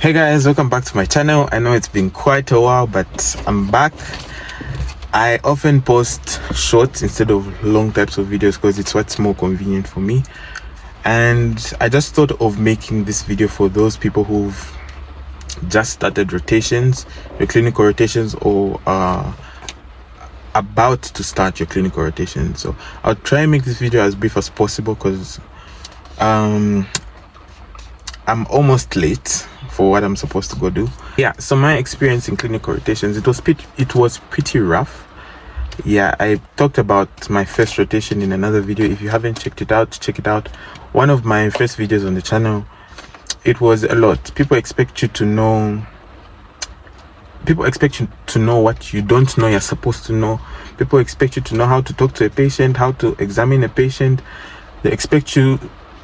Hey guys, welcome back to my channel. I know it's been quite a while, but I'm back. I often post short instead of long types of videos because it's what's more convenient for me. And I just thought of making this video for those people who've just started rotations, your clinical rotations, or about to start your clinical rotation. So I'll try and make this video as brief as possible because I'm almost late for what I'm supposed to go do. Yeah, so my experience in clinical rotations, it was pretty rough. Yeah, I talked about my first rotation in another video. If you haven't checked it out, check it out. One of my first videos on the channel. It was a lot. People expect you to know what you don't know you're supposed to know. People expect you to know how to talk to a patient, how to examine a patient. They expect you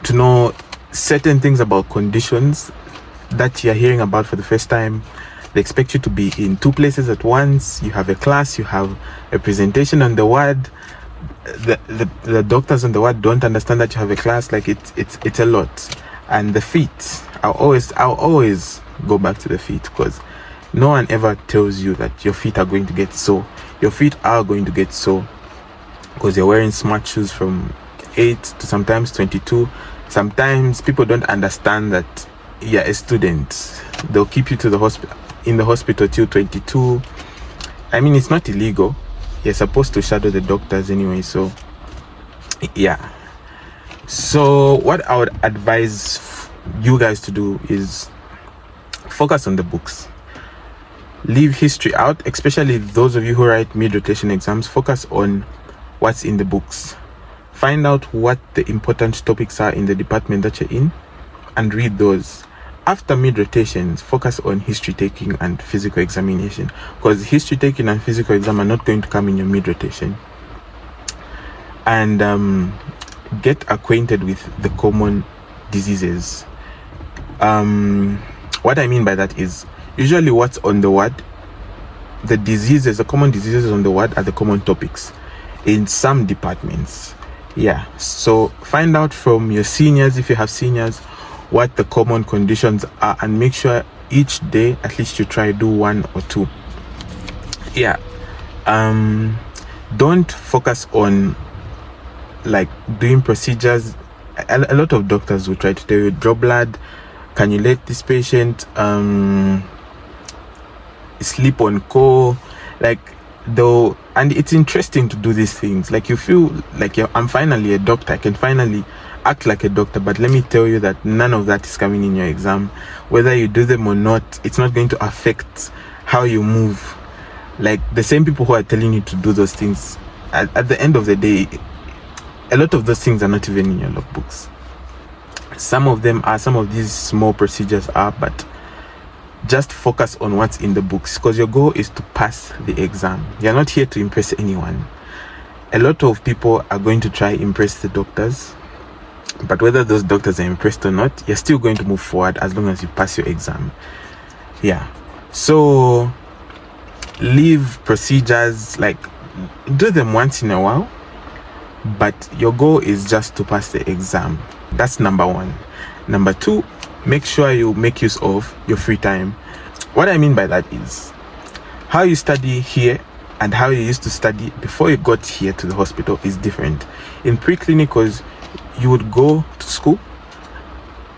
to know certain things about conditions that you're hearing about for the first time. They expect you to be in two places at once. You have a class, you have a presentation on the ward. The doctors on the ward don't understand that you have a class. Like it's a lot. And the feet, I'll always go back to the feet because no one ever tells you that your feet are going to get sore. Your feet are going to get sore because you're wearing smart shoes from 8 to sometimes 22. Sometimes people don't understand that you're a student. They'll keep you to the hospital till 22. I mean, it's not illegal. You're supposed to shadow the doctors anyway. So yeah. So what I would advise you guys to do is focus on the books. Leave history out, especially those of you who write mid-rotation exams. Focus on what's in the books. Find out what the important topics are in the department that you're in and read those. After mid-rotations, focus on history taking and physical examination because history taking and physical exam are not going to come in your mid-rotation. And get acquainted with the common diseases. What I mean by that is usually what's on the ward, the common diseases on the ward are the common topics in some departments. Yeah, so find out from your seniors, if you have seniors, what the common conditions are and make sure each day at least you try do one or two. Yeah, don't focus on like doing procedures. A lot of doctors will try to tell you draw blood, cannulate this patient, sleep on call, like though. And it's interesting to do these things. Like you feel like I'm finally a doctor, I can finally act like a doctor. But let me tell you that none of that is coming in your exam. Whether you do them or not, it's not going to affect how you move. Like the same people who are telling you to do those things, at the end of the day, a lot of those things are not even in your logbooks. Some of these small procedures are, but just focus on what's in the books because your goal is to pass the exam. You're not here to impress anyone. A lot of people are going to try impress the doctors, but whether those doctors are impressed or not, you're still going to move forward as long as you pass your exam. Yeah, so leave procedures, like do them once in a while, but your goal is just to pass the exam. That's number one. Number two, make sure you make use of your free time. What I mean by that is how you study here and how you used to study before you got here to the hospital is different. In pre-clinicals, you would go to school,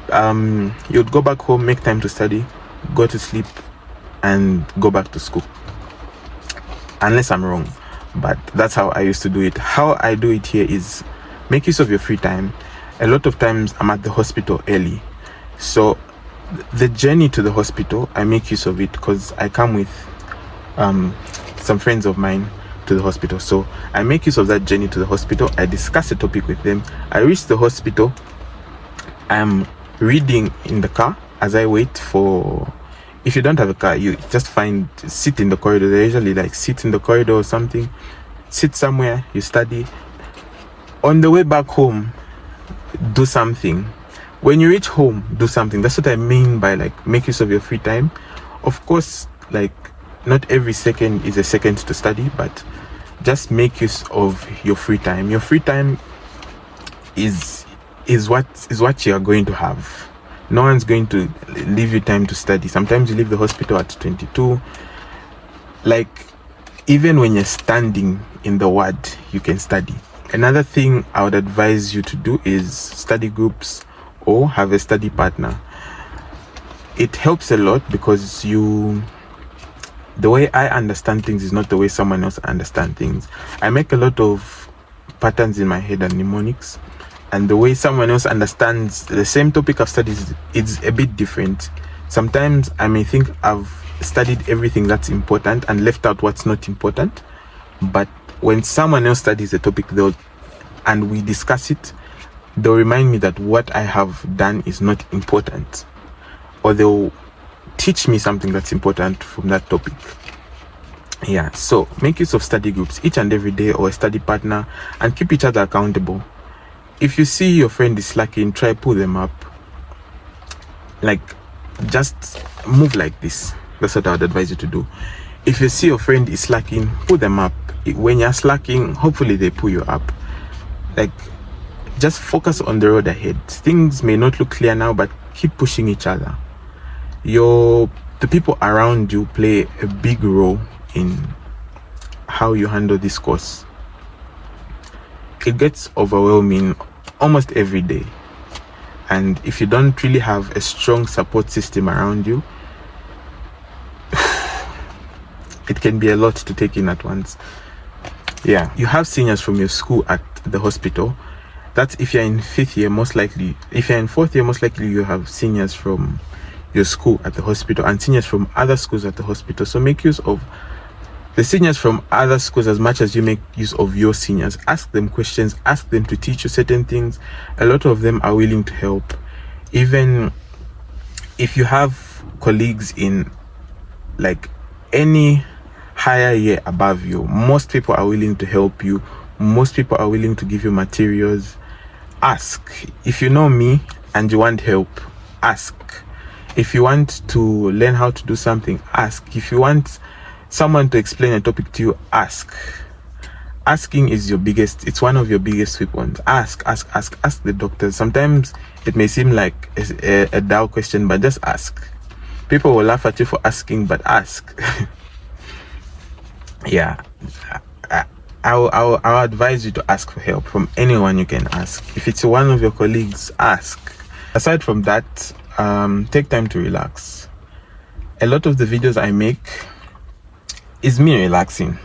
you would go back home, make time to study, go to sleep, and go back to school. Unless I'm wrong, but that's how I used to do it. How I do it here is make use of your free time. A lot of times I'm at the hospital early, so the journey to the hospital, I make use of it because I come with some friends of mine to the hospital. So I make use of that journey to the hospital. I discuss a topic with them. I reach the hospital. I'm reading in the car as I wait for. If you don't have a car, you just sit in the corridor. They usually like sit in the corridor or something. Sit somewhere, you study. On the way back home, do something. When you reach home, do something. That's what I mean by like make use of your free time. Of course, like not every second is a second to study, but just make use of your free time. Your free time is what you are going to have. No one's going to leave you time to study. Sometimes you leave the hospital at 22. Like, even when you're standing in the ward, you can study. Another thing I would advise you to do is study groups or have a study partner. It helps a lot because the way I understand things is not the way someone else understands things. I make a lot of patterns in my head and mnemonics, and the way someone else understands the same topic I've studied is a bit different. Sometimes I may think I've studied everything that's important and left out what's not important, but when someone else studies the topic and we discuss it, they'll remind me that what I have done is not important, or they'll teach me something that's important from that topic. Yeah, so make use of study groups each and every day, or a study partner, and keep each other accountable. If you see your friend is slacking, try pull them up. Like, just move like this. That's what I would advise you to do. If you see your friend is slacking, pull them up. When you're slacking, hopefully they pull you up. Like, just focus on the road ahead. Things may not look clear now, but keep pushing each other. The people around you play a big role in how you handle this course. It gets overwhelming almost every day, and if you don't really have a strong support system around you, it can be a lot to take in at once. Yeah, you have seniors from your school at the hospital. That's if you're in 5th year, most likely. If you're in 4th year, most likely you have seniors from your school at the hospital and seniors from other schools at the hospital. So make use of the seniors from other schools as much as you make use of your seniors. Ask them questions, ask them to teach you certain things. A lot of them are willing to help. Even if you have colleagues in like any higher year above you, most people are willing to help you. Most people are willing to give you materials. Ask. If you know me and you want help, ask. If you want to learn how to do something, ask. If you want someone to explain a topic to you, ask. Asking is it's one of your biggest weapons. Ask the doctors. Sometimes it may seem like a dull question, but just ask. People will laugh at you for asking, but ask. Yeah, I'll advise you to ask for help from anyone you can ask. If it's one of your colleagues, ask. Aside from that, take time to relax. A lot of the videos I make is me relaxing.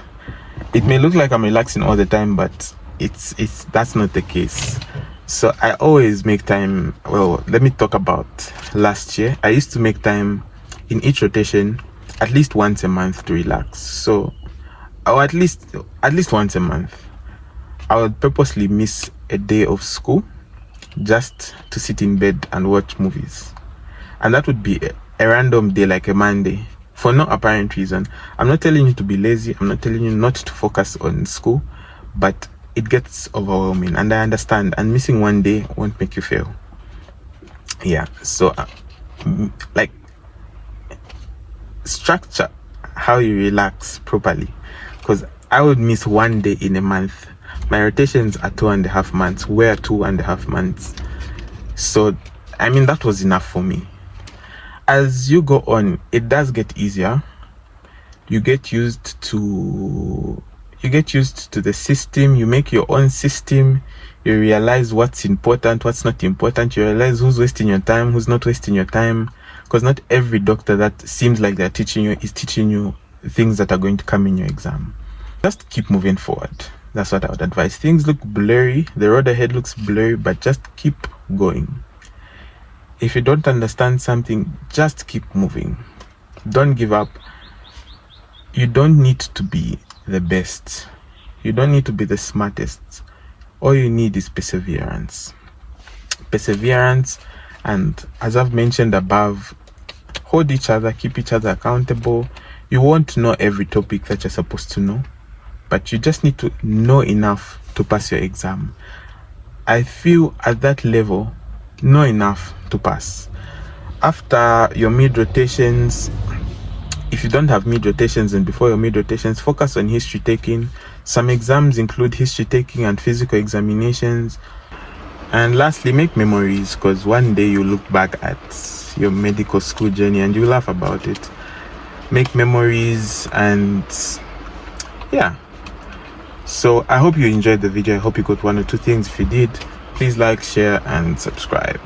It may look like I'm relaxing all the time, but that's not the case. So I always make time. Well, let me talk about last year. I used to make time in each rotation at least once a month to relax. So, or at least once a month, I would purposely miss a day of school just to sit in bed and watch movies. And that would be a random day, like a Monday, for no apparent reason. I'm not telling you to be lazy. I'm not telling you not to focus on school, but it gets overwhelming, and I understand, and missing one day won't make you fail. Yeah, so like, structure how you relax properly, because I would miss one day in a month. My rotations are 2.5 months. We're 2.5 months. So, I mean, that was enough for me. As you go on, it does get easier. You get used to the system. You make your own system. You realize what's important, what's not important. You realize who's wasting your time, who's not wasting your time. Because not every doctor that seems like they're teaching you is teaching you things that are going to come in your exam. Just keep moving forward. That's what I would advise. Things look blurry. The road ahead looks blurry, but just keep going. If you don't understand something, just keep moving. Don't give up. You don't need to be the best. You don't need to be the smartest. All you need is perseverance. Perseverance, and as I've mentioned above, hold each other, keep each other accountable. You won't know every topic that you're supposed to know, but you just need to know enough to pass your exam. I feel at that level, know enough to pass. After your mid rotations, if you don't have mid rotations, and before your mid rotations, focus on history taking. Some exams include history taking and physical examinations. And lastly, make memories, because one day you look back at your medical school journey and you laugh about it. Make memories, and yeah. So I hope you enjoyed the video. I hope you got one or two things. If you did, please like, share, and subscribe.